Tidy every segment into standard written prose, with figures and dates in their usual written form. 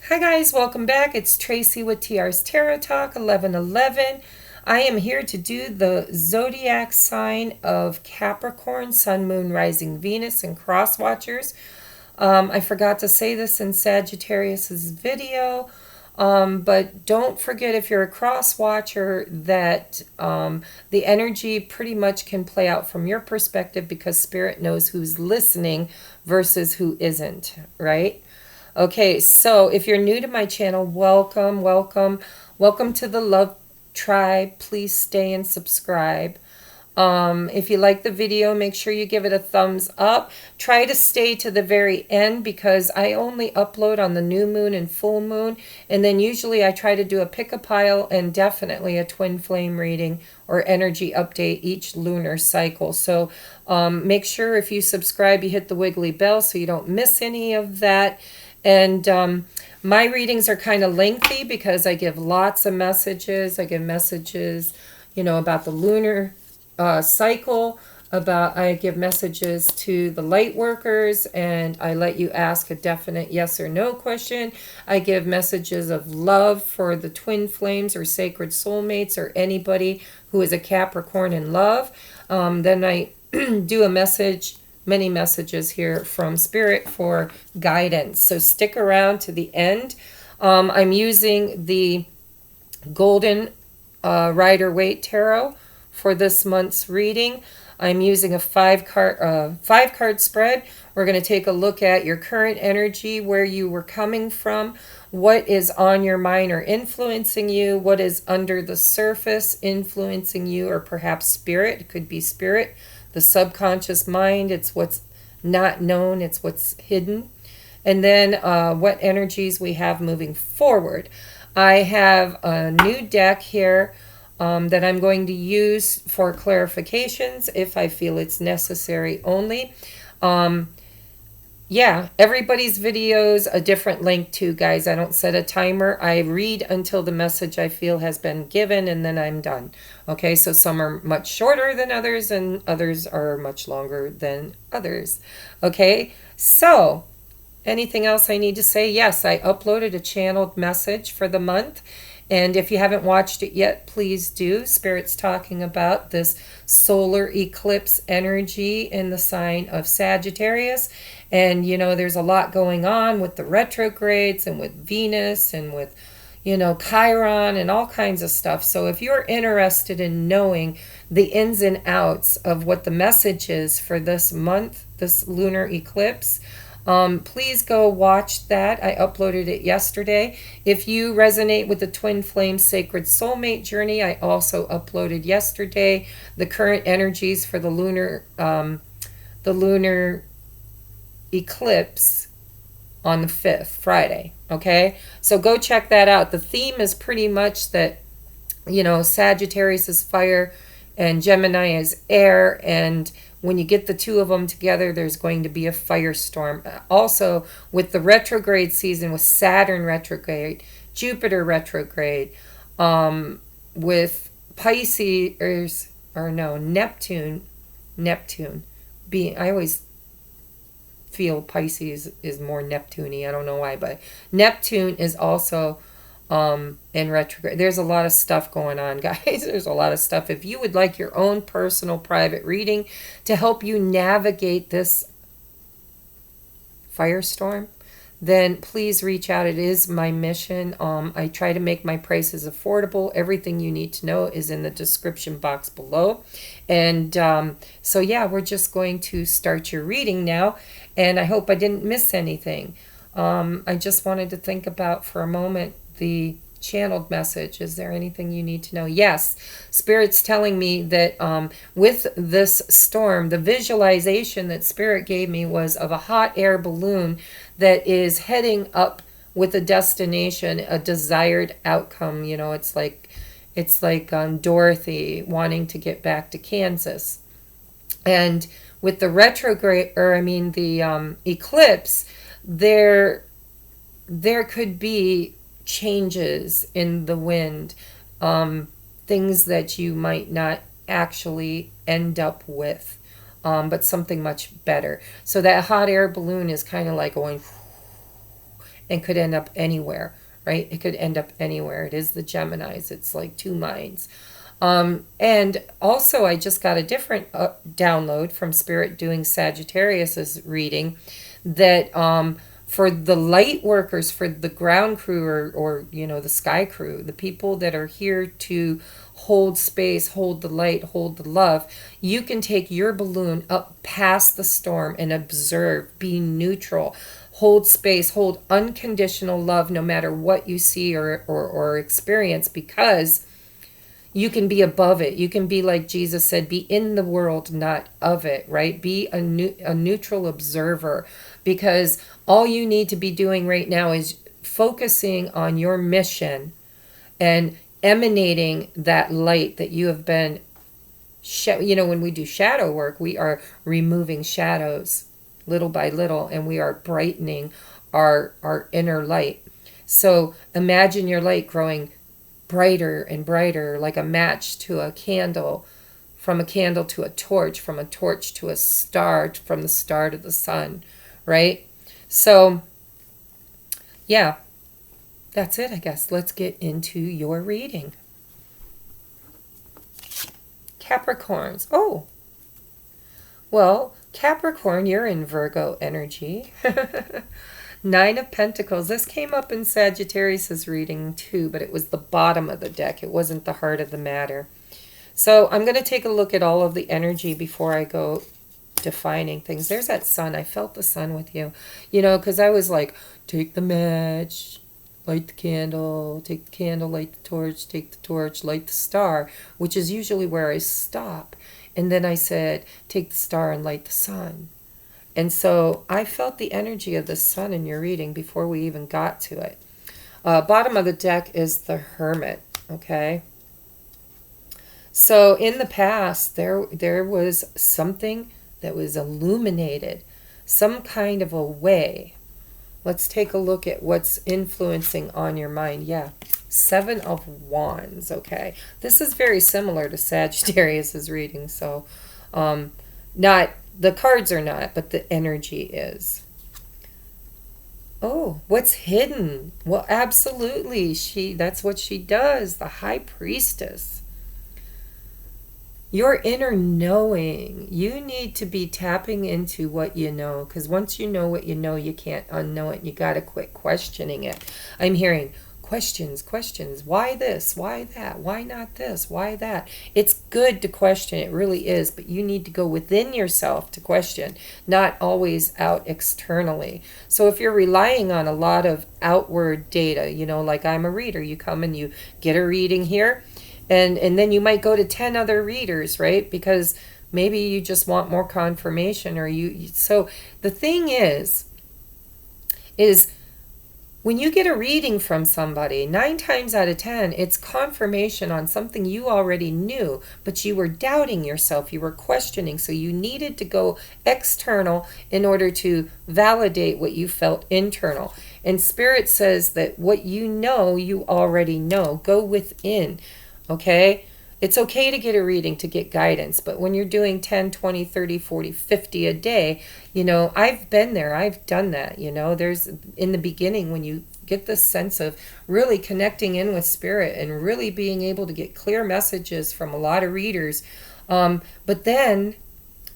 Hi guys, welcome back. It's Tracy with TR's Tarot Talk 1111. I am here to do the zodiac sign of Capricorn, Sun, Moon, Rising, Venus, and Cross Watchers. I forgot to say this in Sagittarius's video, but don't forget if you're a cross watcher that the energy pretty much can play out from your perspective because Spirit knows who's listening versus who isn't, right? Okay, so if you're new to my channel, welcome, welcome, welcome to the Love Tribe. Please stay and subscribe. If you like the video, make sure you give it a thumbs up. Try to stay to the very end because I only upload on the new moon and full moon. And then usually I try to do a pick a pile and definitely a twin flame reading or energy update each lunar cycle. So make sure if you subscribe, you hit the wiggly bell so you don't miss any of that. And my readings are kind of lengthy because I give lots of messages. I give messages, about the lunar cycle, I give messages to the light workers, and I let you ask a definite yes or no question. I give messages of love for the twin flames or sacred soulmates or anybody who is a Capricorn in love. Then I do many messages here from Spirit for guidance. So stick around to the end. I'm using the Golden Rider-Waite Tarot for this month's reading. I'm using a five card spread. We're going to take a look at your current energy, where you were coming from, what is on your mind or influencing you, what is under the surface influencing you, or perhaps spirit. It could be spirit, the subconscious mind. It's what's not known, it's what's hidden. And then what energies we have moving forward. I have a new deck here that I'm going to use for clarifications if I feel it's necessary only. Yeah, everybody's videos a different length too, guys. I don't set a timer. I read until the message I feel has been given, and then I'm done. Okay, so some are much shorter than others, and others are much longer than others. Okay, so anything else I need to say? Yes, I uploaded a channeled message for the month. And if you haven't watched it yet, please do. Spirit's talking about this solar eclipse energy in the sign of Sagittarius. And, there's a lot going on with the retrogrades and with Venus and with, Chiron and all kinds of stuff. So if you're interested in knowing the ins and outs of what the message is for this month, this lunar eclipse, please go watch that. I uploaded it yesterday. If you resonate with the Twin Flame Sacred Soulmate Journey, I also uploaded yesterday the current energies for the lunar eclipse on the 5th, Friday. Okay, so go check that out. The theme is pretty much that, Sagittarius is fire and Gemini is air, and when you get the two of them together, there's going to be a firestorm. Also, with the retrograde season, with Saturn retrograde, Jupiter retrograde, with Pisces, or no, Neptune being, I always feel Pisces is more Neptune-y. I don't know why, but Neptune is also in retrograde. There's a lot of stuff going on, guys. There's a lot of stuff. If you would like your own personal private reading to help you navigate this firestorm, then please reach out. It is my mission. I try to make my prices affordable. Everything you need to know is in the description box below. And so yeah, we're just going to start your reading now. And I hope I didn't miss anything. I just wanted to think about for a moment the channeled message. Is there anything you need to know? Yes, Spirit's telling me that with this storm, the visualization that Spirit gave me was of a hot air balloon that is heading up with a destination, a desired outcome. It's like Dorothy wanting to get back to Kansas. And with the retrograde, the eclipse, there could be changes in the wind, things that you might not actually end up with, but something much better. So that hot air balloon is kind of like going and could end up anywhere, right? It could end up anywhere. It is the Geminis. It's like two minds. And also, I just got a different download from Spirit doing Sagittarius's reading that for the light workers, for the ground crew or the sky crew, the people that are here to hold space, hold the light, hold the love, you can take your balloon up past the storm and observe, be neutral, hold space, hold unconditional love no matter what you see or experience, because you can be above it. You can be, like Jesus said, be in the world, not of it, right? Be a neutral observer, because all you need to be doing right now is focusing on your mission and emanating that light that you have been, when we do shadow work, we are removing shadows little by little, and we are brightening our inner light. So imagine your light growing brighter and brighter, like a match to a candle, from a candle to a torch, from a torch to a star, from the star to the sun, right? So, yeah, that's it, I guess. Let's get into your reading. Capricorns. Oh, well, Capricorn, you're in Virgo energy. Nine of Pentacles. This came up in Sagittarius's reading too, but it was the bottom of the deck. It wasn't the heart of the matter. So I'm going to take a look at all of the energy before I go defining things. There's that sun. I felt the sun with you. Because I was like, take the match, light the candle, take the candle, light the torch, take the torch, light the star, which is usually where I stop. And then I said, take the star and light the sun. And so I felt the energy of the sun in your reading before we even got to it. Bottom of the deck is the Hermit, okay? So in the past, there was something that was illuminated, some kind of a way. Let's take a look at what's influencing on your mind. Yeah, Seven of Wands, okay? This is very similar to Sagittarius's reading, so not... The cards are not, but the energy is. Oh, what's hidden? Well, absolutely. That's what she does. The High Priestess. Your inner knowing. You need to be tapping into what you know, because once you know what you know, you can't unknow it. You got to quit questioning it. I'm hearing questions. Why this? Why that? Why not this? Why that? It's good to question. It really is. But you need to go within yourself to question, not always out externally. So if you're relying on a lot of outward data, like I'm a reader, you come and you get a reading here, and then you might go to 10 other readers, right? Because maybe you just want more confirmation, or so the thing is when you get a reading from somebody, 9 times out of 10, it's confirmation on something you already knew, but you were doubting yourself, you were questioning, so you needed to go external in order to validate what you felt internal. And Spirit says that what you know, you already know. Go within, okay? It's okay to get a reading, to get guidance, but when you're doing 10, 20, 30, 40, 50 a day, I've been there, I've done that, there's, in the beginning, when you get this sense of really connecting in with Spirit and really being able to get clear messages from a lot of readers, but then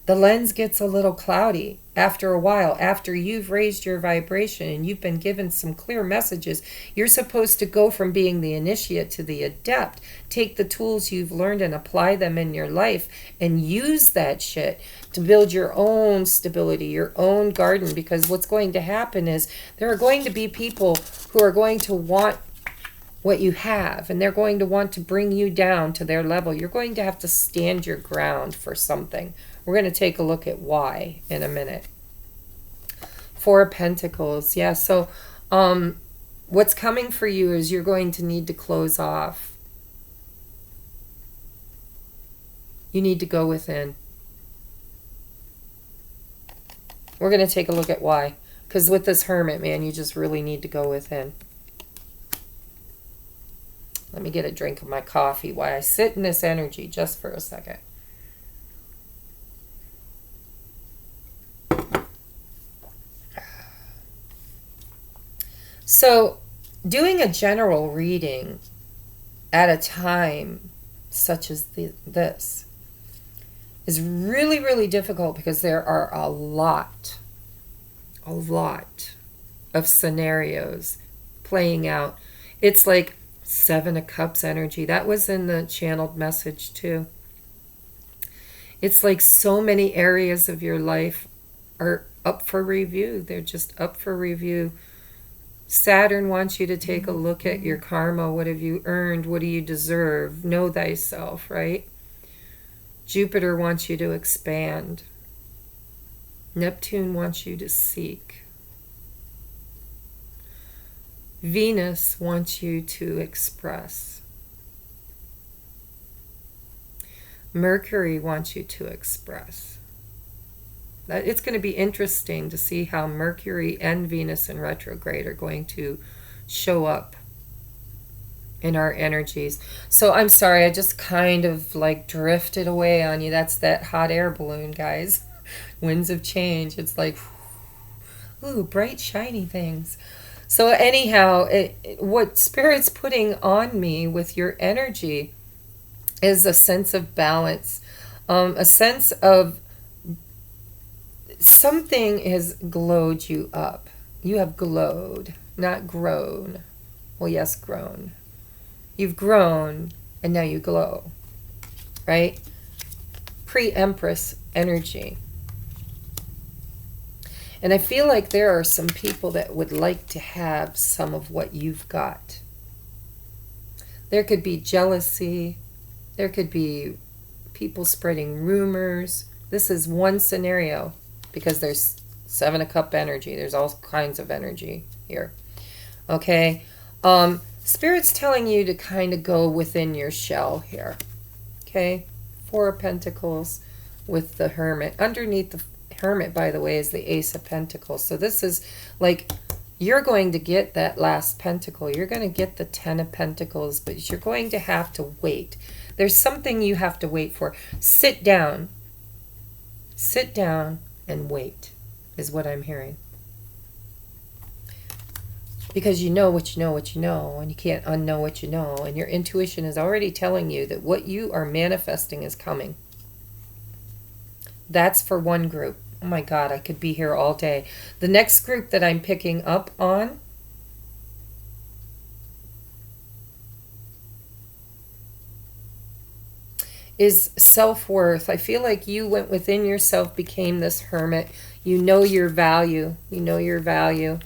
the lens gets a little cloudy after a while. After you've raised your vibration and you've been given some clear messages, you're supposed to go from being the initiate to the adept. Take the tools you've learned and apply them in your life and use that shit to build your own stability, your own garden. Because what's going to happen is there are going to be people who are going to want what you have, and they're going to want to bring you down to their level. You're going to have to stand your ground for something. We're going to take a look at why in a minute. Four of Pentacles. Yeah, so what's coming for you is you're going to need to close off. You need to go within. We're going to take a look at why. Because with this Hermit, man, you just really need to go within. Let me get a drink of my coffee while I sit in this energy just for a second. So, doing a general reading at a time such as this is really, really difficult because there are a lot of scenarios playing out. It's like Seven of Cups energy. That was in the channeled message too. It's like so many areas of your life are up for review. They're just up for review. Saturn wants you to take a look at your karma. What have you earned? What do you deserve? Know thyself, right? Jupiter wants you to expand. Neptune wants you to seek. Venus wants you to express. Mercury wants you to express. It's going to be interesting to see how Mercury and Venus in retrograde are going to show up in our energies. So I'm sorry, I just kind of like drifted away on you. That's that hot air balloon, guys. Winds of change. It's like, ooh, bright, shiny things. So anyhow, what Spirit's putting on me with your energy is a sense of balance, a sense of something has glowed you up. You have glowed, not grown. Well, yes, grown. You've grown, and now you glow, right? Pre-Empress energy. And I feel like there are some people that would like to have some of what you've got. There could be jealousy. There could be people spreading rumors. This is one scenario because there's Seven of Cup energy. There's all kinds of energy here. Okay? Spirit's telling you to kind of go within your shell here. Okay? Four of Pentacles with the Hermit. Underneath the Hermit, by the way, is the Ace of Pentacles. So this is like, you're going to get that last pentacle. You're going to get the Ten of Pentacles, but you're going to have to wait. There's something you have to wait for. Sit down. Sit down and wait, is what I'm hearing. Because you know what you know what you know, and you can't unknow what you know, and your intuition is already telling you that what you are manifesting is coming. That's for one group. Oh my God, I could be here all day. The next group that I'm picking up on is self-worth. I feel like you went within yourself, became this hermit. You know your value. You know your value.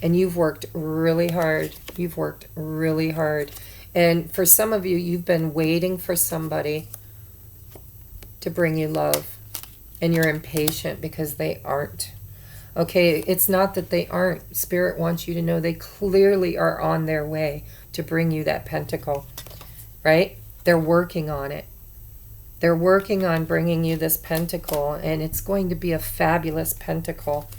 And you've worked really hard. You've worked really hard. And for some of you, you've been waiting for somebody to bring you love. And you're impatient because they aren't. Okay, it's not that they aren't. Spirit wants you to know they clearly are on their way to bring you that pentacle. Right? They're working on it. They're working on bringing you this pentacle, and it's going to be a fabulous pentacle.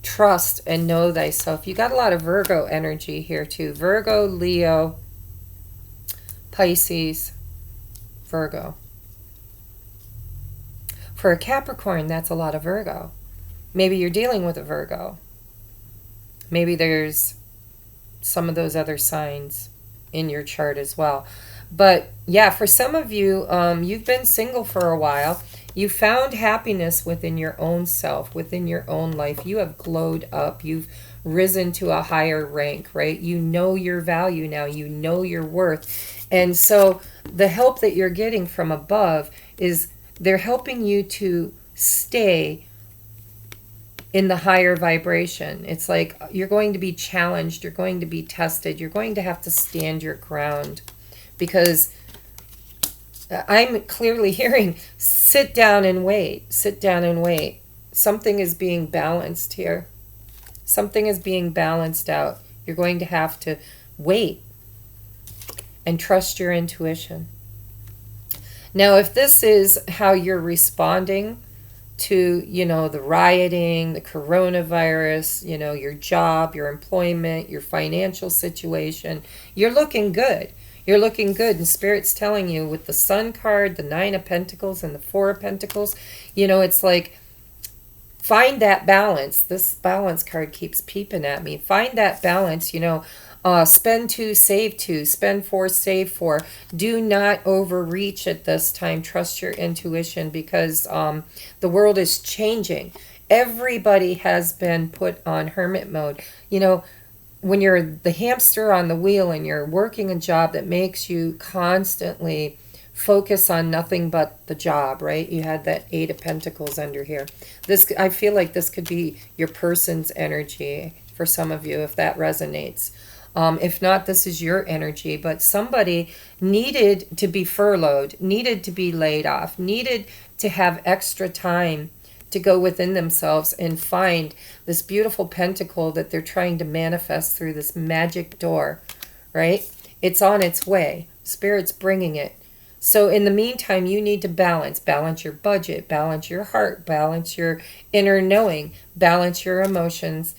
Trust and know thyself. You got a lot of Virgo energy here too. Virgo, Leo, Pisces, Virgo. For a Capricorn, that's a lot of Virgo. Maybe you're dealing with a Virgo. Maybe there's some of those other signs in your chart as well. But yeah, for some of you, you've been single for a while. You found happiness within your own self, within your own life. You have glowed up. You've risen to a higher rank, right? You know your value now. You know your worth. And so the help that you're getting from above is they're helping you to stay in the higher vibration. It's like you're going to be challenged. You're going to be tested. You're going to have to stand your ground. Because I'm clearly hearing, sit down and wait. Sit down and wait. Something is being balanced here. Something is being balanced out. You're going to have to wait and trust your intuition. Now, if this is how you're responding to, the rioting, the coronavirus, your job, your employment, your financial situation, you're looking good. You're looking good, and Spirit's telling you with the Sun card, the Nine of Pentacles, and the Four of Pentacles, it's like Find that balance. This balance card keeps peeping at me. Find that balance, spend two, save two, spend four, save four. Do not overreach at this time. Trust your intuition, because the world is changing. Everybody has been put on hermit mode. When you're the hamster on the wheel and you're working a job that makes you constantly focus on nothing but the job, right? You had that Eight of Pentacles under here. I feel like this could be your person's energy for some of you, if that resonates. If not, this is your energy, but somebody needed to be furloughed, needed to be laid off, needed to have extra time to go within themselves and find this beautiful pentacle that they're trying to manifest through this magic door, right? It's on its way. Spirit's bringing it. So in the meantime, you need to balance your budget, balance your heart, balance your inner knowing, balance your emotions.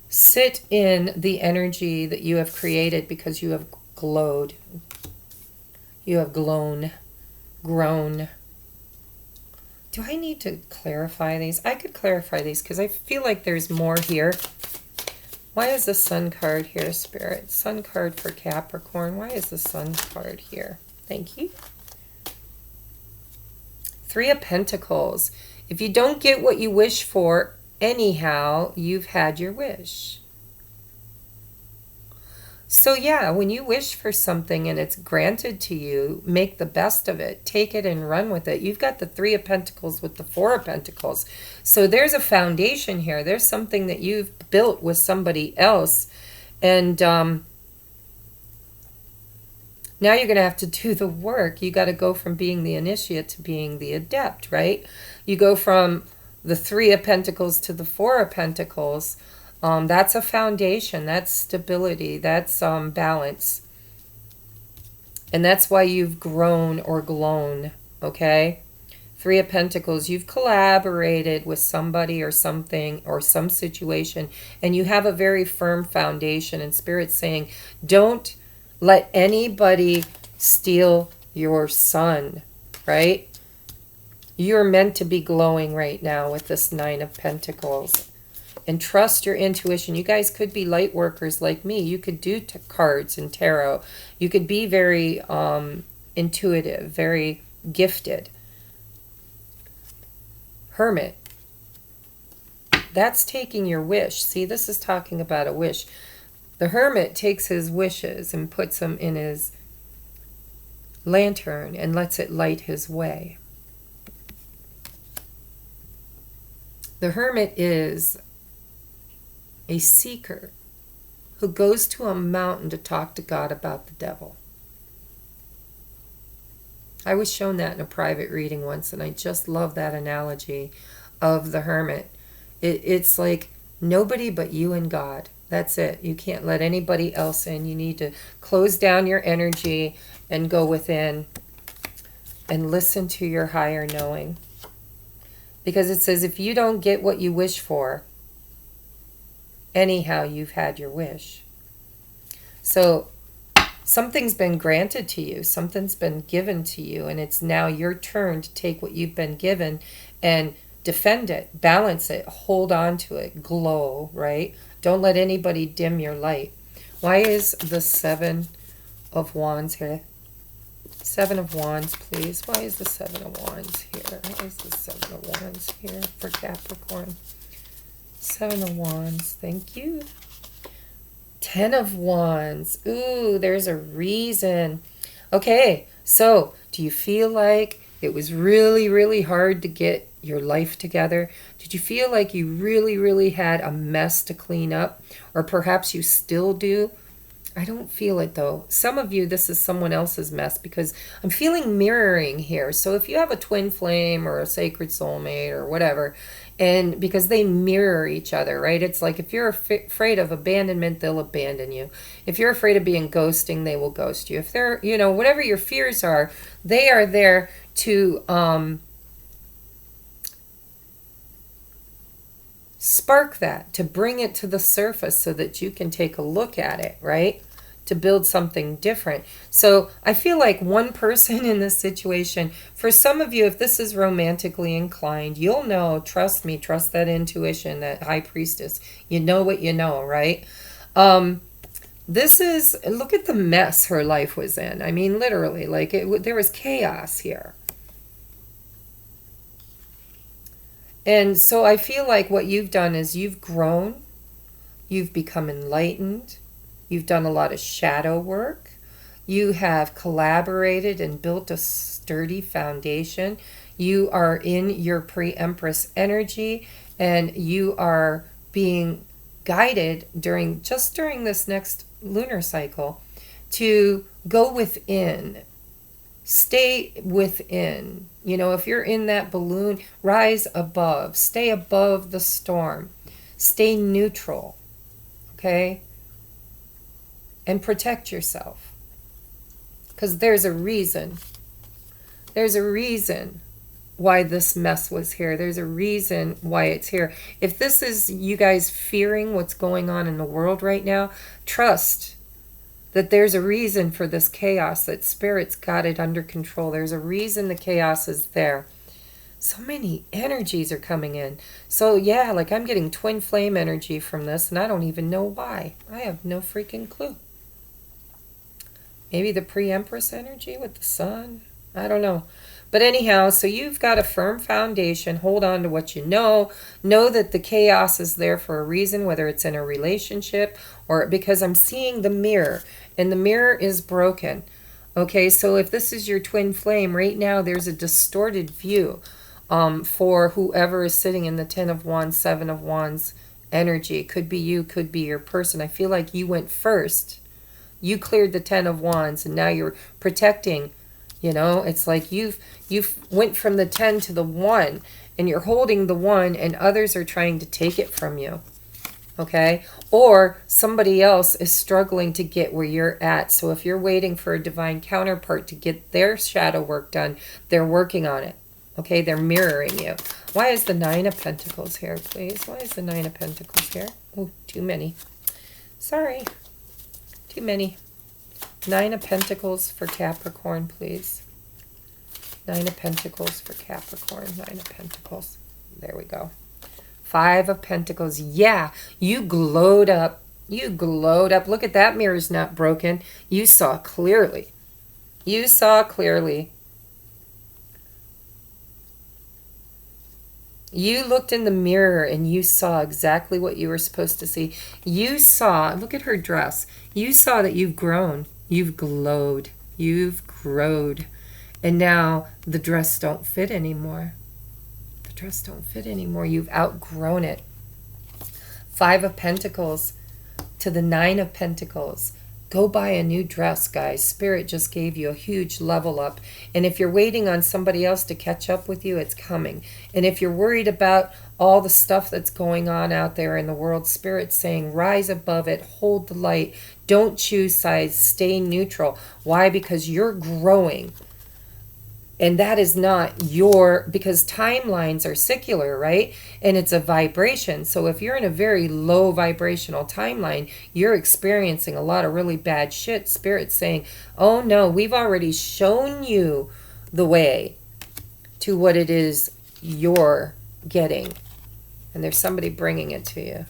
Sit in the energy that you have created, because you have glowed. You have grown. Do I need to clarify these? I could clarify these because I feel like there's more here. Why is the Sun card here, Spirit? Sun card for Capricorn. Why is the Sun card here? Thank you. Three of Pentacles. If you don't get what you wish for, anyhow, you've had your wish. So yeah, when you wish for something and it's granted to you, make the best of it. Take it and run with it. You've got the Three of Pentacles with the Four of Pentacles. So there's a foundation here. There's something that you've built with somebody else. And now you're going to have to do the work. You got to go from being the initiate to being the adept, right? You go from the Three of Pentacles to the Four of Pentacles. That's a foundation. That's stability. That's balance. And that's why you've grown or glown, okay? Three of Pentacles, you've collaborated with somebody or something or some situation, and you have a very firm foundation. And Spirit's saying, don't let anybody steal your sun, right? You're meant to be glowing right now with this Nine of Pentacles. And trust your intuition. You guys could be light workers like me. You could do cards and tarot. You could be very intuitive, very gifted. Hermit. That's taking your wish. See, this is talking about a wish. The Hermit takes his wishes and puts them in his lantern and lets it light his way. The Hermit is a seeker who goes to a mountain to talk to God about the devil. I was shown that in a private reading once, and I just love that analogy of the Hermit. It's like nobody but you and God. That's it. You can't let anybody else in. You need to close down your energy and go within and listen to your higher knowing. Because it says if you don't get what you wish for, anyhow, you've had your wish. So something's been granted to you. Something's been given to you. And it's now your turn to take what you've been given and defend it, balance it, hold on to it, glow, right? Don't let anybody dim your light. Why is the Seven of Wands here? Seven of Wands, please. Why is the Seven of Wands here? Why is the Seven of Wands here for Capricorn? Seven of Wands, thank you. Ten of Wands. Ooh, there's a reason. Okay, so do you feel like it was really, really hard to get your life together? Did you feel like you really, really had a mess to clean up? Or perhaps you still do? I don't feel it though. Some of you, this is someone else's mess, because I'm feeling mirroring here. So if you have a twin flame or a sacred soulmate or whatever, and because they mirror each other, right? It's like if you're afraid of abandonment, they'll abandon you. If you're afraid of being ghosting, they will ghost you. If they're, whatever your fears are, they are there to spark that, to bring it to the surface so that you can take a look at it, right? to build something different. So I feel like one person in this situation, for some of you, if this is romantically inclined, you'll know, trust me, trust that intuition, that high priestess. You know what you know, right? This is, look at the mess her life was in. I mean, literally, like there was chaos here. And so I feel like what you've done is you've grown, you've become enlightened, you've done a lot of shadow work, you have collaborated and built a sturdy foundation, you are in your pre-empress energy, and you are being guided during this next lunar cycle to go within. Stay within. You know, if you're in that balloon, rise above. Stay above the storm. Stay neutral. Okay? And protect yourself. Because there's a reason. There's a reason why this mess was here. There's a reason why it's here. If this is you guys fearing what's going on in the world right now, trust that there's a reason for this chaos, that Spirit's got it under control. There's a reason the chaos is there. So many energies are coming in. So yeah, like I'm getting twin flame energy from this, and I don't even know why. I have no freaking clue. Maybe the pre-empress energy with the sun? I don't know. But anyhow, so you've got a firm foundation. Hold on to what you know. Know that the chaos is there for a reason, whether it's in a relationship or because I'm seeing the mirror, and the mirror is broken. Okay, so if this is your twin flame, right now there's a distorted view for whoever is sitting in the 10 of Wands, 7 of Wands energy. Could be you, could be your person. I feel like you went first. You cleared the 10 of Wands, and now you're protecting. You know, it's like you've went from the 10 to the 1, and you're holding the 1, and others are trying to take it from you. Okay? Or somebody else is struggling to get where you're at. So if you're waiting for a divine counterpart to get their shadow work done, they're working on it. Okay? They're mirroring you. Why is the 9 of Pentacles here, please? Why is the 9 of Pentacles here? Oh, too many. Sorry. Too many. 9 of Pentacles for Capricorn, please. 9 of Pentacles for Capricorn. 9 of Pentacles. There we go. 5 of Pentacles. Yeah, you glowed up. You glowed up. Look at that, mirror's not broken. You saw clearly. You saw clearly. You looked in the mirror and you saw exactly what you were supposed to see. You saw, look at her dress. You saw that you've grown. You've glowed. You've growed. And now the dress don't fit anymore. The dress don't fit anymore. You've outgrown it. 5 of Pentacles to the 9 of Pentacles. Go buy a new dress, guys. Spirit just gave you a huge level up. And if you're waiting on somebody else to catch up with you, it's coming. And if you're worried about all the stuff that's going on out there in the world, Spirit's saying, rise above it, hold the light, don't choose sides, stay neutral. Why? Because you're growing. And that is not your, because timelines are secular, right? And it's a vibration. So if you're in a very low vibrational timeline, you're experiencing a lot of really bad shit. Spirit's saying, oh no, we've already shown you the way to what it is you're getting. And there's somebody bringing it to you.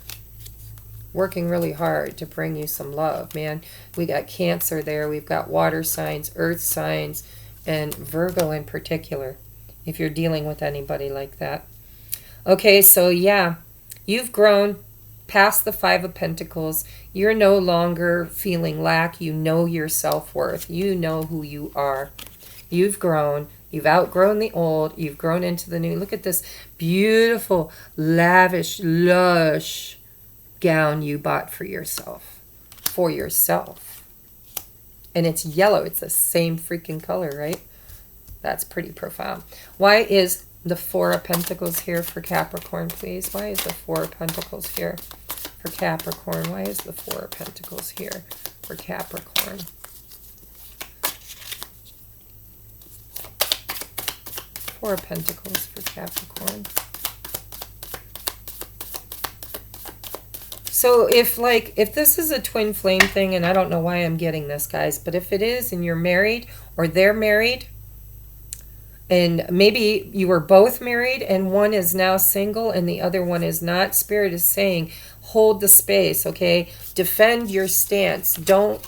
Working really hard to bring you some love, man. We got Cancer there. We've got water signs, earth signs, and Virgo in particular, if you're dealing with anybody like that. Okay, so yeah, you've grown past the 5 of Pentacles. You're no longer feeling lack. You know your self-worth. You know who you are. You've grown. You've outgrown the old. You've grown into the new. Look at this beautiful, lavish, lush gown you bought for yourself. For yourself. And it's yellow. It's the same freaking color, right? That's pretty profound. Why is the 4 of Pentacles here for Capricorn, please? Why is the 4 of Pentacles here for Capricorn? Why is the 4 of Pentacles here for Capricorn? 4 of Pentacles for Capricorn. So if this is a twin flame thing, and I don't know why I'm getting this, guys, but if it is and you're married or they're married, and maybe you were both married and one is now single and the other one is not, Spirit is saying, hold the space, okay? Defend your stance. Don't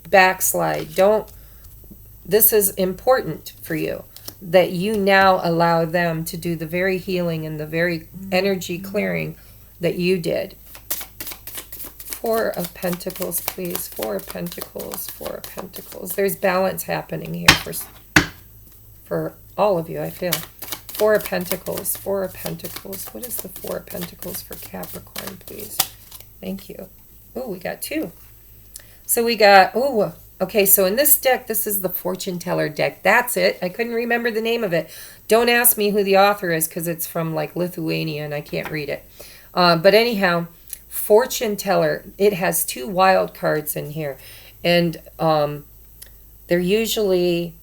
backslide. This is important for you, that you now allow them to do the very healing and the very energy clearing that you did. Four of Pentacles, please. Four of Pentacles, Four of Pentacles. There's balance happening here for all of you, I feel. Four of Pentacles, Four of Pentacles. What is the Four of Pentacles for Capricorn, please? Thank you. Oh, we got two. So we got, oh, okay, so in this deck, this is the Fortune Teller deck. That's it. I couldn't remember the name of it. Don't ask me who the author is because it's from like Lithuania and I can't read it. But anyhow, Fortune Teller, it has two wild cards in here. And they're usually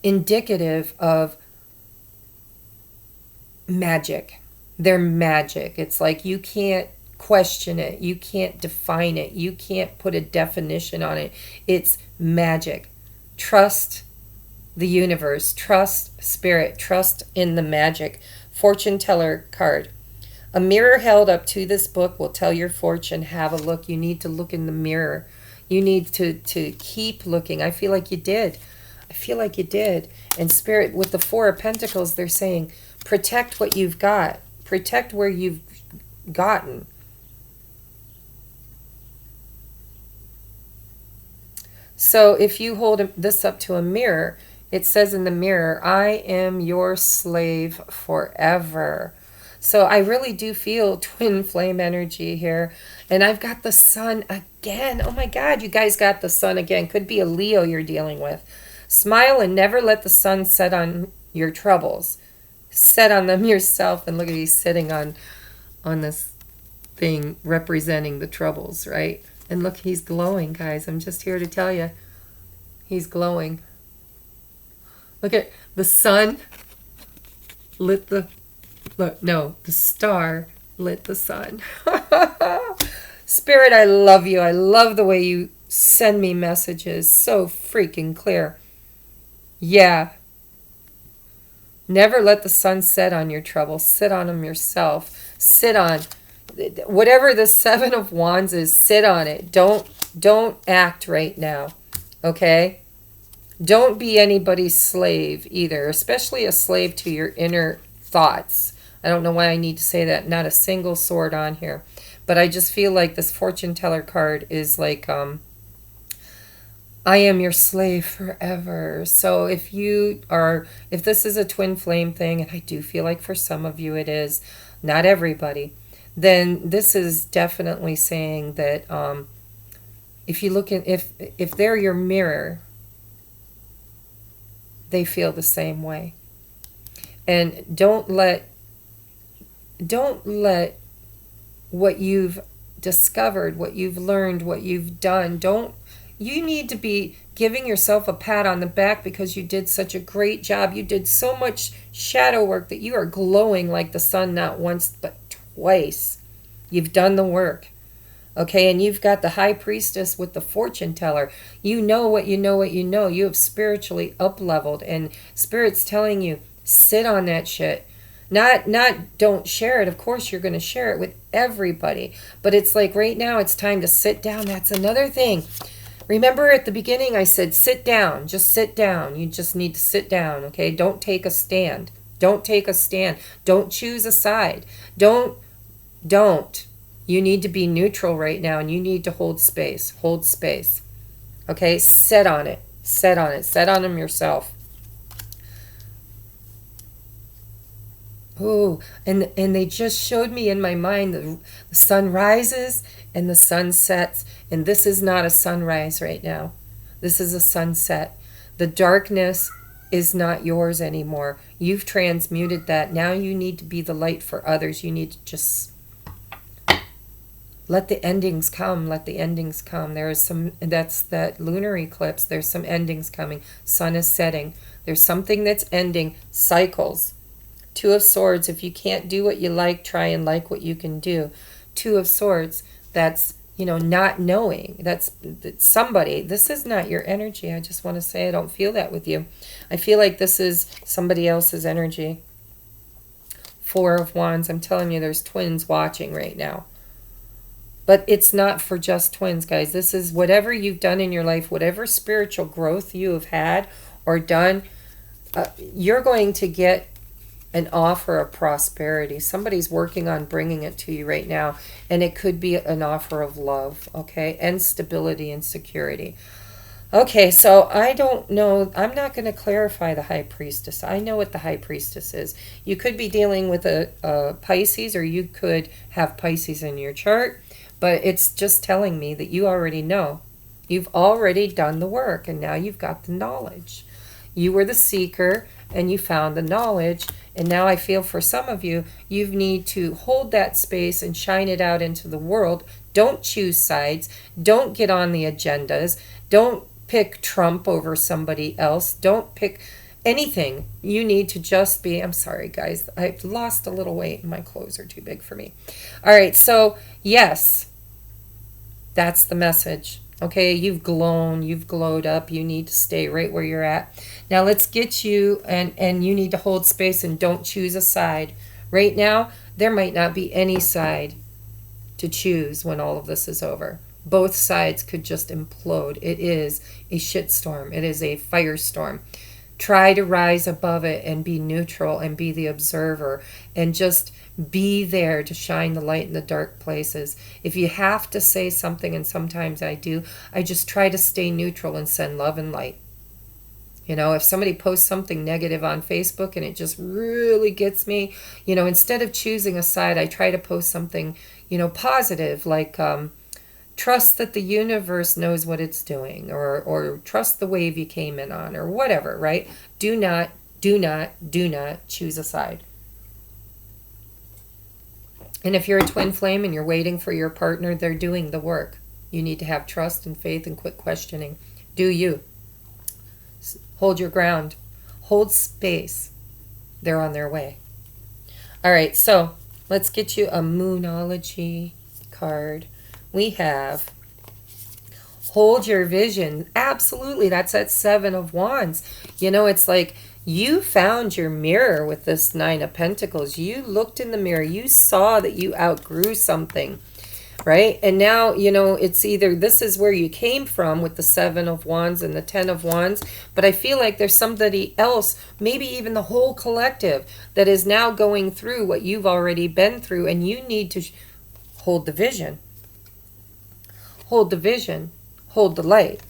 indicative of magic. They're magic. It's like you can't question it. You can't define it. You can't put a definition on it. It's magic. Trust the universe. Trust spirit. Trust in the magic. Fortune Teller card. A mirror held up to this book will tell your fortune. Have a look. You need to look in the mirror. You need to keep looking. I feel like you did. I feel like you did. And Spirit, with the Four of Pentacles, they're saying, protect what you've got. Protect where you've gotten. So if you hold this up to a mirror, it says in the mirror, I am your slave forever. So I really do feel twin flame energy here. And I've got the sun again. Oh my God, you guys got the sun again. Could be a Leo you're dealing with. Smile and never let the sun set on your troubles. Set on them yourself. And look at, he's sitting on this thing representing the troubles, right? And look, he's glowing, guys. I'm just here to tell you. He's glowing. Look at the sun lit the... Look, no, the star lit the sun. Spirit, I love you. I love the way you send me messages. So freaking clear. Yeah. Never let the sun set on your trouble. Sit on them yourself. Sit on whatever the Seven of Wands is. Sit on it. Don't act right now. Okay? Don't be anybody's slave either, especially a slave to your inner thoughts. I don't know why I need to say that. Not a single sword on here. But I just feel like this Fortune Teller card is like, I am your slave forever. So if this is a twin flame thing, and I do feel like for some of you it is, not everybody, then this is definitely saying that if you look at, if they're your mirror, they feel the same way. And don't let what you've discovered, what you've learned, what you've done, you need to be giving yourself a pat on the back because you did such a great job. You did so much shadow work that you are glowing like the sun, not once but twice. You've done the work. Okay, and you've got the High Priestess with the Fortune Teller. You know what you know what you know. You have spiritually up-leveled, and Spirit's telling you, sit on that shit. Not don't share it. Of course you're going to share it with everybody. But it's like right now it's time to sit down. That's another thing. Remember at the beginning I said sit down. Just sit down. You just need to sit down, okay? Don't take a stand. Don't take a stand. Don't choose a side. Don't. You need to be neutral right now, and you need to hold space. Hold space. Okay? Sit on it. Sit on it. Sit on them yourself. Oh, and they just showed me in my mind the sun rises and the sun sets, and this is not a sunrise right now. This is a sunset. The darkness is not yours anymore. You've transmuted that. Now you need to be the light for others. You need to just let the endings come. Let the endings come. There is some, that's that lunar eclipse. There's some endings coming. Sun is setting. There's something that's ending. Cycles. Two of Swords. If you can't do what you like, try and like what you can do. Two of Swords, that's, not knowing. That's somebody. This is not your energy. I just want to say I don't feel that with you. I feel like this is somebody else's energy. Four of Wands. I'm telling you, there's twins watching right now. But it's not for just twins, guys. This is whatever you've done in your life, whatever spiritual growth you have had or done, you're going to get an offer of prosperity. Somebody's working on bringing it to you right now. And it could be an offer of love, okay? And stability and security. Okay, so I don't know. I'm not going to clarify the High Priestess. I know what the High Priestess is. You could be dealing with a Pisces, or you could have Pisces in your chart. But it's just telling me that you already know. You've already done the work, and now you've got the knowledge. You were the seeker, and you found the knowledge. And now I feel for some of you, you need to hold that space and shine it out into the world. Don't choose sides. Don't get on the agendas. Don't pick Trump over somebody else. Don't pick anything. You need to just be, I'm sorry, guys. I've lost a little weight and my clothes are too big for me. All right, so yes, that's the message. Okay, you've glowed up. You need to stay right where you're at. Now let's get you, and you need to hold space and don't choose a side. Right now, there might not be any side to choose when all of this is over. Both sides could just implode. It is a shitstorm. It is a firestorm. Try to rise above it and be neutral and be the observer and just be there to shine the light in the dark places. If you have to say something, and sometimes I do, I just try to stay neutral and send love and light. If somebody posts something negative on Facebook and it just really gets me, instead of choosing a side, I try to post something, positive, like trust that the universe knows what it's doing, or trust the wave you came in on, or whatever, right? Do not choose a side. And if you're a twin flame and you're waiting for your partner, they're doing the work. You need to have trust and faith and quit questioning. Do you. Hold your ground. Hold space. They're on their way. All right, so let's get you a Moonology card. We have hold your vision. Absolutely, that's that Seven of Wands. It's like you found your mirror with this Nine of Pentacles. You looked in the mirror. You saw that you outgrew something, right? And now, it's either this is where you came from with the Seven of Wands and the Ten of Wands, but I feel like there's somebody else, maybe even the whole collective, that is now going through what you've already been through, and you need to hold the vision. Hold the vision. Hold the light.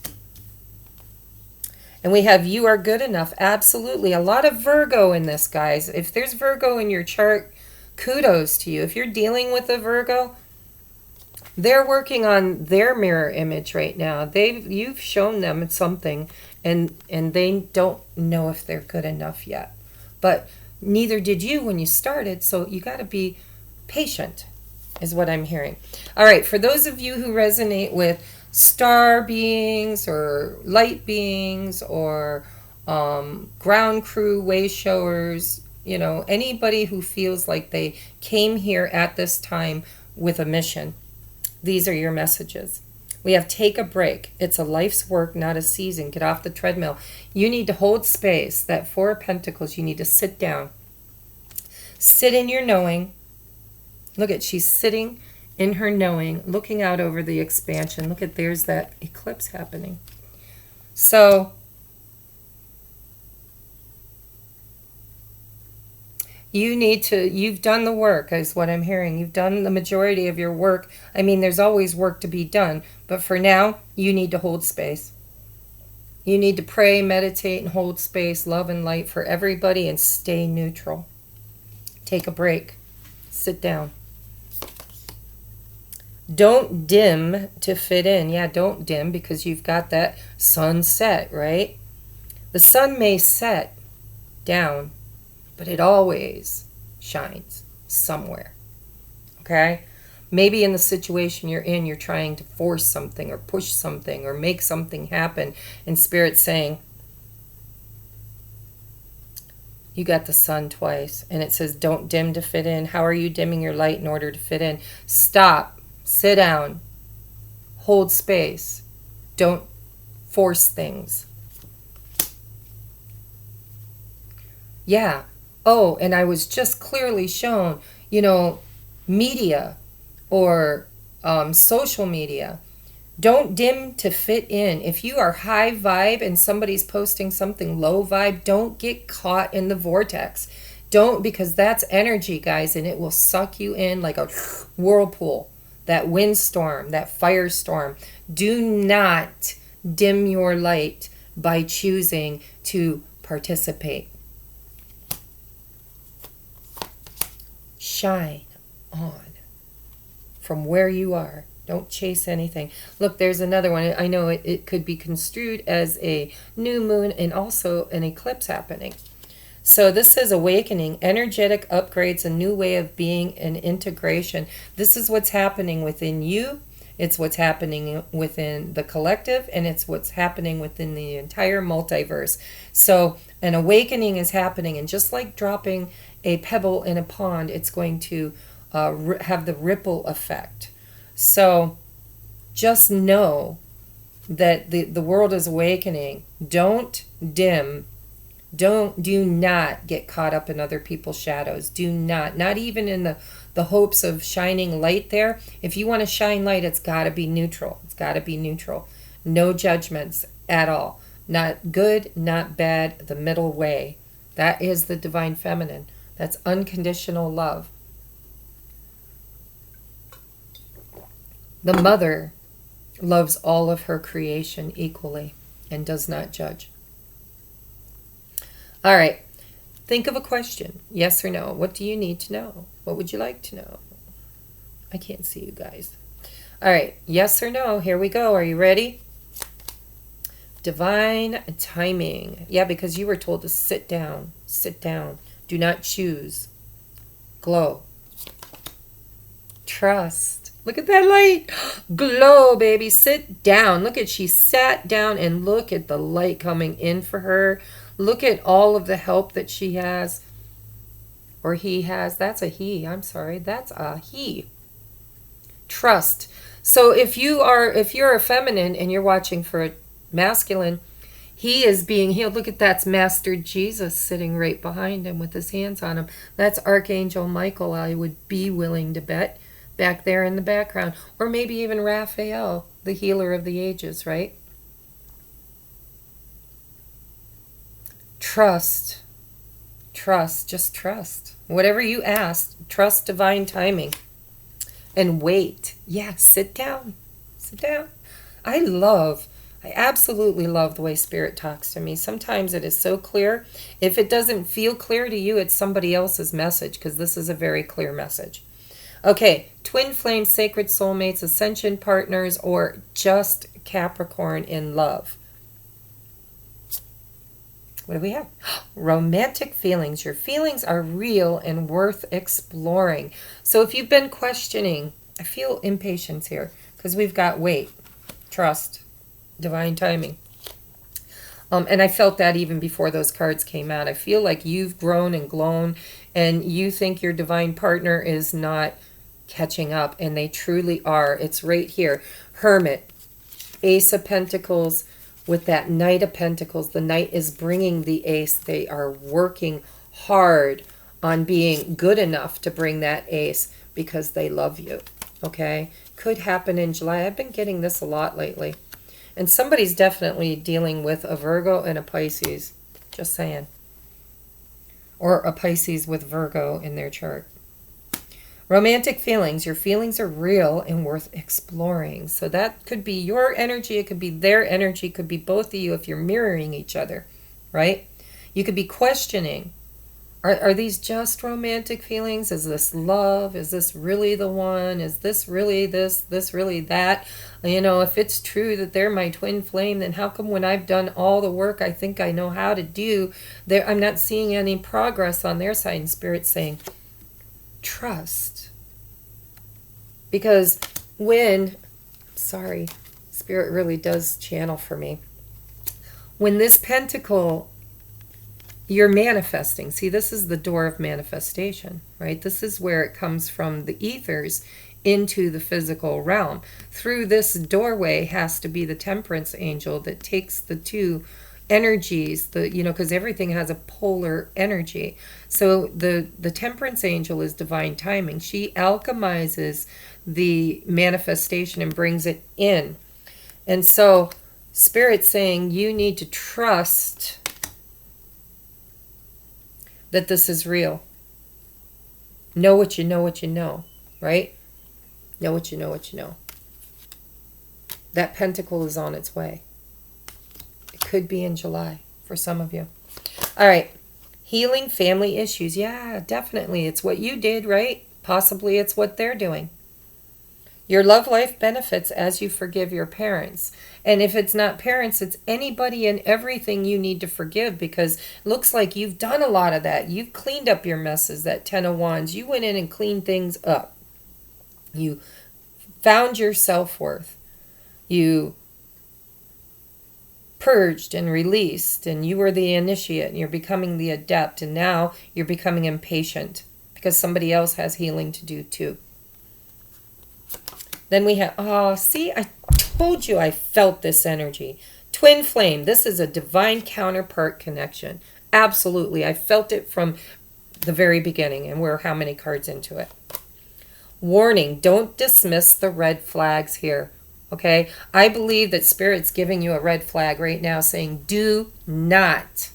And we have you are good enough. Absolutely. A lot of Virgo in this, guys. If there's Virgo in your chart, kudos to you. If you're dealing with a Virgo, they're working on their mirror image right now. You've shown them something, and they don't know if they're good enough yet. But neither did you when you started, so you got to be patient, is what I'm hearing. All right, for those of you who resonate with star beings or light beings or ground crew, way showers, anybody who feels like they came here at this time with a mission, these are your messages. We have take a break. It's a life's work, not a season. Get off the treadmill. You need to hold space. That Four of Pentacles, you need to sit down. Sit in your knowing. Look at, she's sitting in her knowing, looking out over the expansion. Look at, there's that eclipse happening. So you've done the work, is what I'm hearing. You've done the majority of your work. I mean, there's always work to be done, but for now, you need to hold space. You need to pray, meditate, and hold space, love and light for everybody, and stay neutral. Take a break. Sit down. Don't dim to fit in. Yeah, don't dim, because you've got that sunset, right? The sun may set down, but it always shines somewhere, okay? Maybe in the situation you're in, you're trying to force something or push something or make something happen, and Spirit's saying, You got the sun twice, and it says don't dim to fit in. How are you dimming your light in order to fit in? Stop, sit down, hold space. Don't force things. Yeah. Oh, and I was just clearly shown, media or social media. Don't dim to fit in. If you are high vibe and somebody's posting something low vibe, don't get caught in the vortex. Don't, because that's energy, guys, and it will suck you in like a whirlpool, that windstorm, that firestorm. Do not dim your light by choosing to participate. Shine on from where you are. Don't chase anything. Look, there's another one. I know it could be construed as a new moon and also an eclipse happening. So this says awakening, energetic upgrades, a new way of being, and integration. This is what's happening within you. It's what's happening within the collective, and it's what's happening within the entire multiverse. So an awakening is happening, and just like dropping a pebble in a pond, it's going to have the ripple effect. So just know that the world is awakening. Don't dim. Do not get caught up in other people's shadows. Do not even in the hopes of shining light there. If you want to shine light, it's got to be neutral. It's got to be neutral. No judgments at all. Not good, not bad, the middle way. That is the divine feminine. That's unconditional love. The mother loves all of her creation equally and does not judge. All right. Think of a question. Yes or no. What do you need to know? What would you like to know? I can't see you guys. All right. Yes or no. Here we go. Are you ready? Divine timing. Yeah, because you were told to sit down. Sit down. Do not choose. Glow. Trust. Look at that light. Glow, baby. Sit down. Look at, she sat down, and look at the light coming in for her. Look at all of the help that she has, or he has. That's a he. I'm sorry. That's a he. Trust. So if you're a feminine and you're watching for a masculine, he is being healed. Look at, that's Master Jesus sitting right behind him with his hands on him. That's Archangel Michael, I would be willing to bet, back there in the background. Or maybe even Raphael, the healer of the ages, right? Trust. Trust. Just trust. Whatever you ask, trust divine timing. And wait. Yeah, sit down. Sit down. I absolutely love the way Spirit talks to me. Sometimes it is so clear. If it doesn't feel clear to you, it's somebody else's message, because this is a very clear message. Okay, twin flames, sacred soulmates, ascension partners, or just Capricorn in love. What do we have? Romantic feelings. Your feelings are real and worth exploring. So if you've been questioning, I feel impatience here, because we've got wait, trust, divine timing. And I felt that even before those cards came out. I feel like you've grown and grown, and you think your divine partner is not catching up, and they truly are. It's right here. Hermit, Ace of Pentacles with that Knight of Pentacles. The Knight is bringing the Ace. They are working hard on being good enough to bring that Ace because they love you. Okay? Could happen in July. I've been getting this a lot lately. And somebody's definitely dealing with a Virgo and a Pisces. Just saying. Or a Pisces with Virgo in their chart. Romantic feelings. Your feelings are real and worth exploring. So that could be your energy. It could be their energy. It could be both of you if you're mirroring each other. Right? You could be questioning. Are these just romantic feelings? Is this love? Is this really the one? Is this really this really that? You know, if it's true that they're my twin flame, then how come when I've done all the work I think I know how to do, I'm not seeing any progress on their side? And Spirit's saying, trust. Because Spirit really does channel for me. When this pentacle you're manifesting. See, this is the door of manifestation, right? This is where it comes from the ethers into the physical realm. Through this doorway has to be the temperance angel that takes the two energies, because everything has a polar energy. So the temperance angel is divine timing. She alchemizes the manifestation and brings it in. And so Spirit's saying you need to trust that this is real. Know what you know, what you know, right? Know what you know, what you know. That pentacle is on its way. It could be in July for some of you. All right. Healing family issues. Yeah, definitely. It's what you did, right? Possibly it's what they're doing. Your love life benefits as you forgive your parents. And if it's not parents, it's anybody and everything you need to forgive, because it looks like you've done a lot of that. You've cleaned up your messes, that 10 of Wands. You went in and cleaned things up. You found your self-worth. You purged and released, and you were the initiate, and you're becoming the adept, and now you're becoming impatient because somebody else has healing to do too. Then we have, I told you I felt this energy. Twin flame. This is a divine counterpart connection. Absolutely. I felt it from the very beginning, and we're how many cards into it. Warning, don't dismiss the red flags here. Okay? I believe that Spirit's giving you a red flag right now saying, do not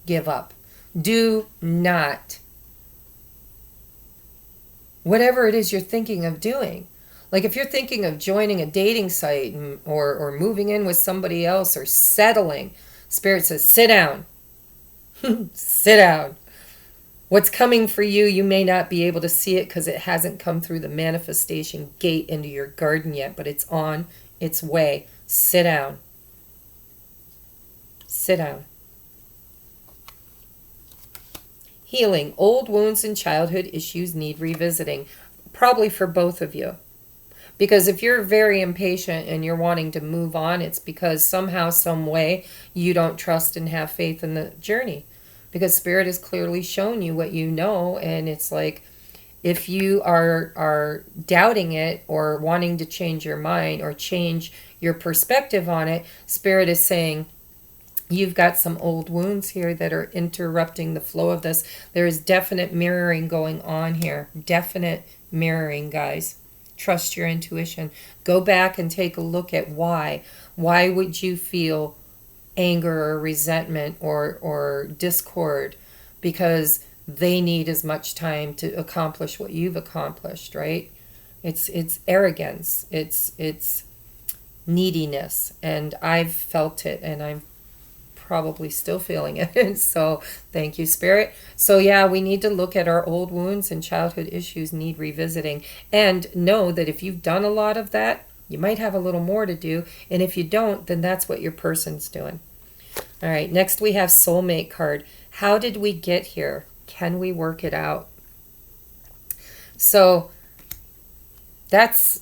give up. Do not. Whatever it is you're thinking of doing. Like if you're thinking of joining a dating site or moving in with somebody else or settling, Spirit says, sit down. Sit down. What's coming for you, you may not be able to see it because it hasn't come through the manifestation gate into your garden yet, but it's on its way. Sit down. Sit down. Healing. Old wounds and childhood issues need revisiting. Probably for both of you. Because if you're very impatient and you're wanting to move on, it's because somehow, some way, you don't trust and have faith in the journey. Because Spirit has clearly shown you what you know, and it's like, if you are doubting it or wanting to change your mind or change your perspective on it, Spirit is saying, you've got some old wounds here that are interrupting the flow of this. There is definite mirroring going on here. Definite mirroring, guys. Trust your intuition. Go back and take a look at why. Why would you feel anger or resentment or discord? Because they need as much time to accomplish what you've accomplished, right? It's arrogance. It's neediness. And I've felt it, and I'm probably still feeling it. So thank you, Spirit. So yeah, we need to look at our old wounds, and childhood issues need revisiting. And know that if you've done a lot of that, you might have a little more to do. And if you don't, then that's what your person's doing. All right, next we have soulmate card. How did we get here? Can we work it out? So that's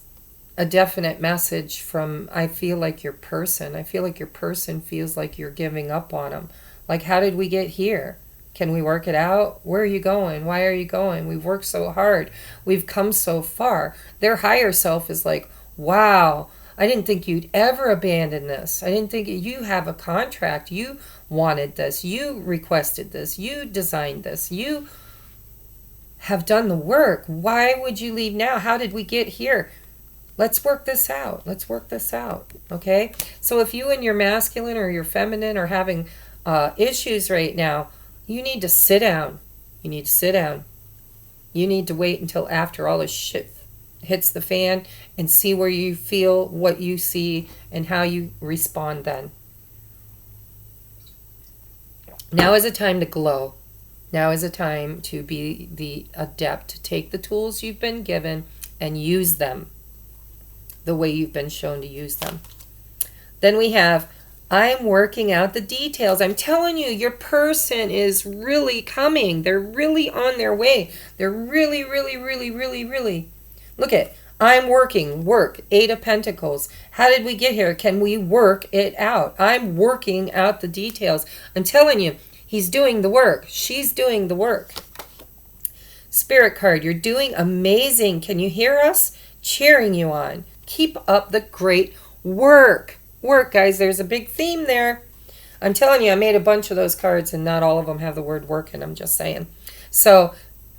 a definite message from, I feel like your person. I feel like your person feels like you're giving up on them. Like, how did we get here? Can we work it out? Where are you going? Why are you going? We've worked so hard. We've come so far. Their higher self is like, wow, I didn't think you'd ever abandon this. I didn't think you have a contract. You wanted this. You requested this. You designed this. You have done the work. Why would you leave now? How did we get here? Let's work this out. Let's work this out. Okay? So if you and your masculine or your feminine are having issues right now, you need to sit down. You need to sit down. You need to wait until after all this shit hits the fan and see where you feel, what you see, and how you respond then. Now is a time to glow. Now is a time to be the adept, to take the tools you've been given and use them the way you've been shown to use them. Then we have, I'm working out the details. I'm telling you, your person is really coming. They're really on their way. They're really, really, really, really, really. Look at, I'm working, work, 8 of Pentacles. How did we get here? Can we work it out? I'm working out the details. I'm telling you, He's doing the work. She's doing the work. Spirit card, you're doing amazing. Can you hear us? Cheering you on. Keep up the great work. Work, guys. There's a big theme there. I'm telling you, I made a bunch of those cards and not all of them have the word work in them, just saying. So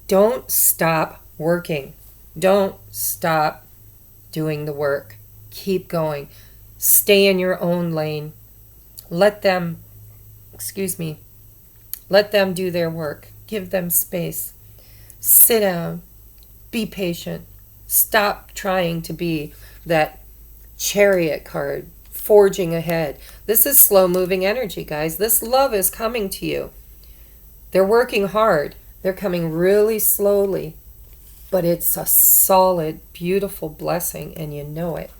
don't stop working. Don't stop doing the work. Keep going. Stay in your own lane. Let them do their work. Give them space. Sit down. Be patient. Stop trying to be that Chariot card, forging ahead. This is slow-moving energy, guys. This love is coming to you. They're working hard. They're coming really slowly. But it's a solid, beautiful blessing, and you know it.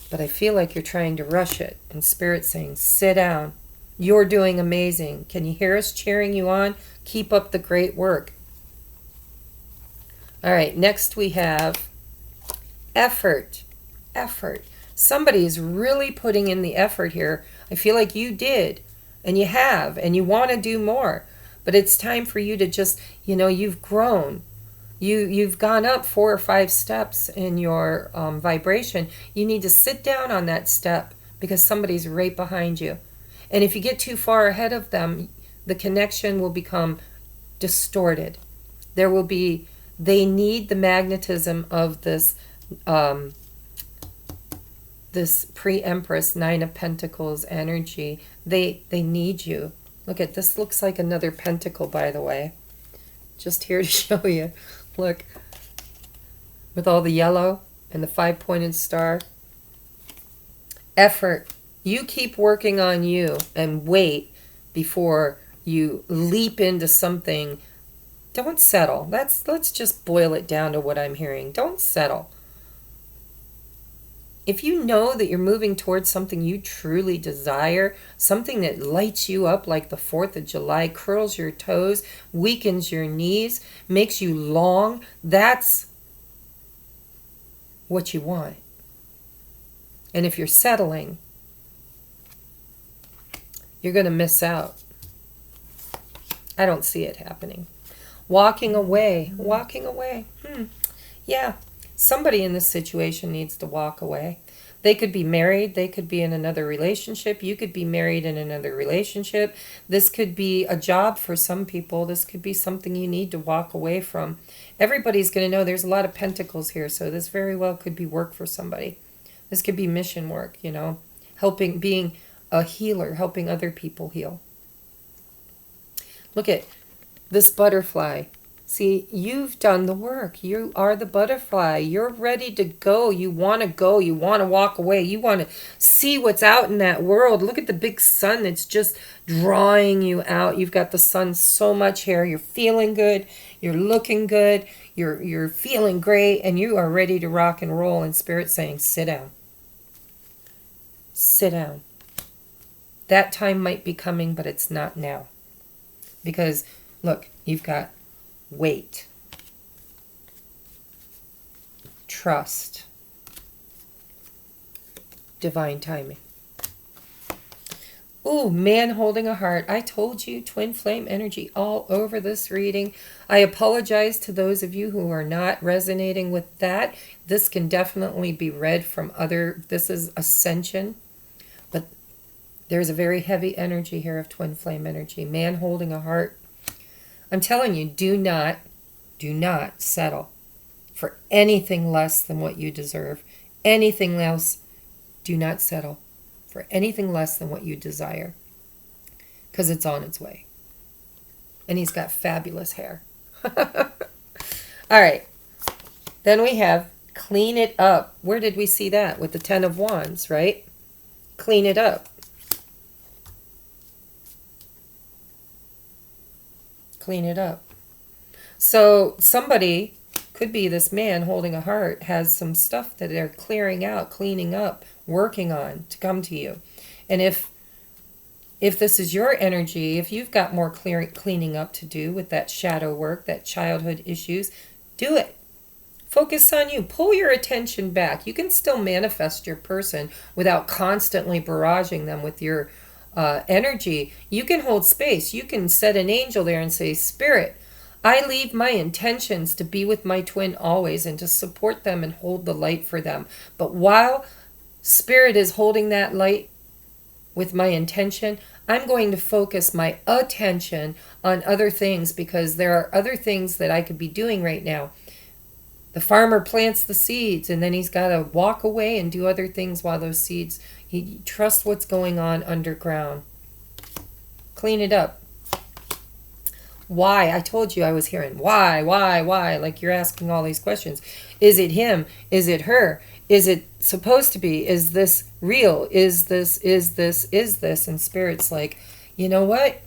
But I feel like you're trying to rush it. And Spirit's saying, sit down. You're doing amazing. Can you hear us cheering you on? Keep up the great work. All right, next we have effort. Effort. Somebody is really putting in the effort here. I feel like you did, and you have, and you want to do more. But it's time for you to just, you've grown. You've gone up 4 or 5 steps in your vibration. You need to sit down on that step because somebody's right behind you. And if you get too far ahead of them, the connection will become distorted. They need the magnetism of this this pre-Empress 9 of Pentacles energy. They need you. Look at this. Looks like another pentacle, by the way. Just here to show you. Look, with all the yellow and the 5-pointed star. Effort. You keep working on you and wait before you leap into something. Don't settle. Let's just boil it down to what I'm hearing. Don't settle. If you know that you're moving towards something you truly desire, something that lights you up like the 4th of July, curls your toes, weakens your knees, makes you long, that's what you want. And if you're settling, you're going to miss out. I don't see it happening. Walking away. Yeah, somebody in this situation needs to walk away. They could be married. They could be in another relationship. You could be married in another relationship. This could be a job for some people. This could be something you need to walk away from. Everybody's going to know there's a lot of pentacles here, so this very well could be work for somebody. This could be mission work, helping, being a healer, helping other people heal. Look at this butterfly. See, you've done the work. You are the butterfly. You're ready to go. You want to go. You want to walk away. You want to see what's out in that world. Look at the big sun that's just drawing you out. You've got the sun so much here. You're feeling good. You're looking good. You're feeling great. And you are ready to rock and roll. And Spirit's saying, sit down. Sit down. That time might be coming, but it's not now. Because, look, you've got wait, trust, divine timing. Ooh, man holding a heart. I told you, twin flame energy all over this reading. I apologize to those of you who are not resonating with that. This can definitely be read from this is ascension. But there's a very heavy energy here of twin flame energy. Man holding a heart. I'm telling you, do not settle for anything less than what you deserve. Anything else, do not settle for anything less than what you desire. Because it's on its way. And he's got fabulous hair. All right. Then we have clean it up. Where did we see that? With the 10 of Wands, right? Clean it up. Clean it up. So somebody, could be this man holding a heart, has some stuff that they're clearing out, cleaning up, working on to come to you. And if this is your energy, if you've got more cleaning up to do with that shadow work, that childhood issues, do it. Focus on you. Pull your attention back. You can still manifest your person without constantly barraging them with your energy, you can hold space. You can set an angel there and say, Spirit, I leave my intentions to be with my twin always and to support them and hold the light for them. But while Spirit is holding that light with my intention, I'm going to focus my attention on other things, because there are other things that I could be doing right now. The farmer plants the seeds and then he's got to walk away and do other things while those seeds, he trusts what's going on underground. Clean it up. Why? I told you I was hearing why, like you're asking all these questions. Is it him? Is it her? Is it supposed to be? Is this real? Is this? And Spirit's like, you know what?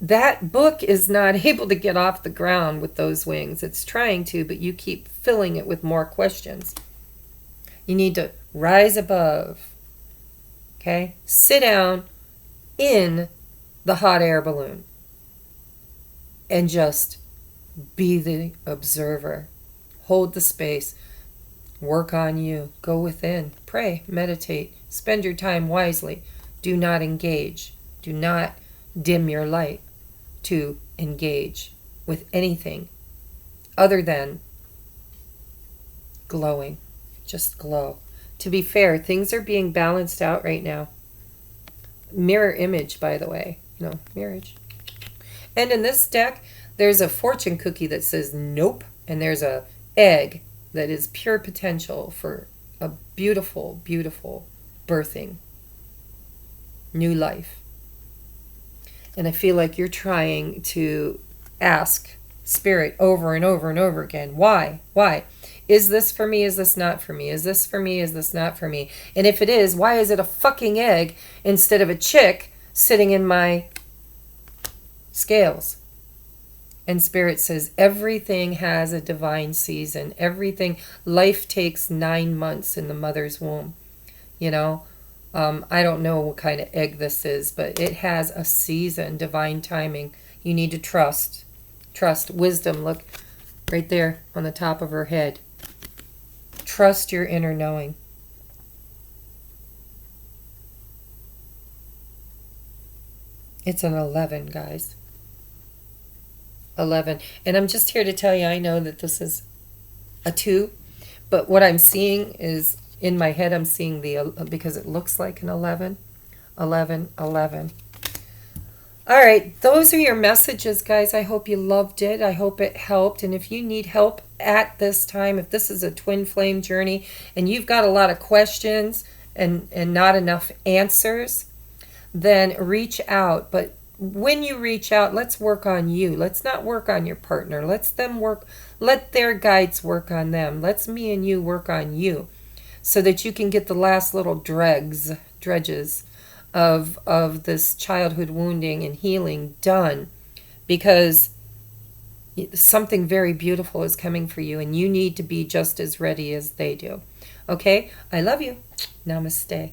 That book is not able to get off the ground with those wings. It's trying to, but you keep filling it with more questions. You need to rise above. Okay? Sit down in the hot air balloon and just be the observer. Hold the space. Work on you. Go within. Pray. Meditate. Spend your time wisely. Do not engage. Do not dim your light to engage with anything other than glowing. Just glow. To be fair, things are being balanced out right now. Mirror image, by the way. No, mirage. And in this deck, there's a fortune cookie that says nope, and there's a egg that is pure potential for a beautiful, beautiful birthing. New life. And I feel like you're trying to ask Spirit over and over and over again, why? Why? Is this for me? Is this not for me? Is this for me? Is this not for me? And if it is, why is it a fucking egg instead of a chick sitting in my scales? And Spirit says everything has a divine season. Everything, life takes 9 months in the mother's womb. You know, I don't know what kind of egg this is, but it has a season, divine timing. You need to trust. Trust, wisdom. Look right there on the top of her head. Trust your inner knowing. It's an 11, guys. 11. And I'm just here to tell you, I know that this is a 2, but what I'm seeing is, in my head, I'm seeing because it looks like an 11. 11, 11. All right, those are your messages, guys. I hope you loved it. I hope it helped. And if you need help at this time, if this is a twin flame journey and you've got a lot of questions and not enough answers, then reach out. But when you reach out, let's work on you. Let's not work on your partner. Let their guides work on them. Let's me and you work on you, so that you can get the last little dredges of this childhood wounding and healing done, because something very beautiful is coming for you and you need to be just as ready as they do. Okay? I love you. Namaste.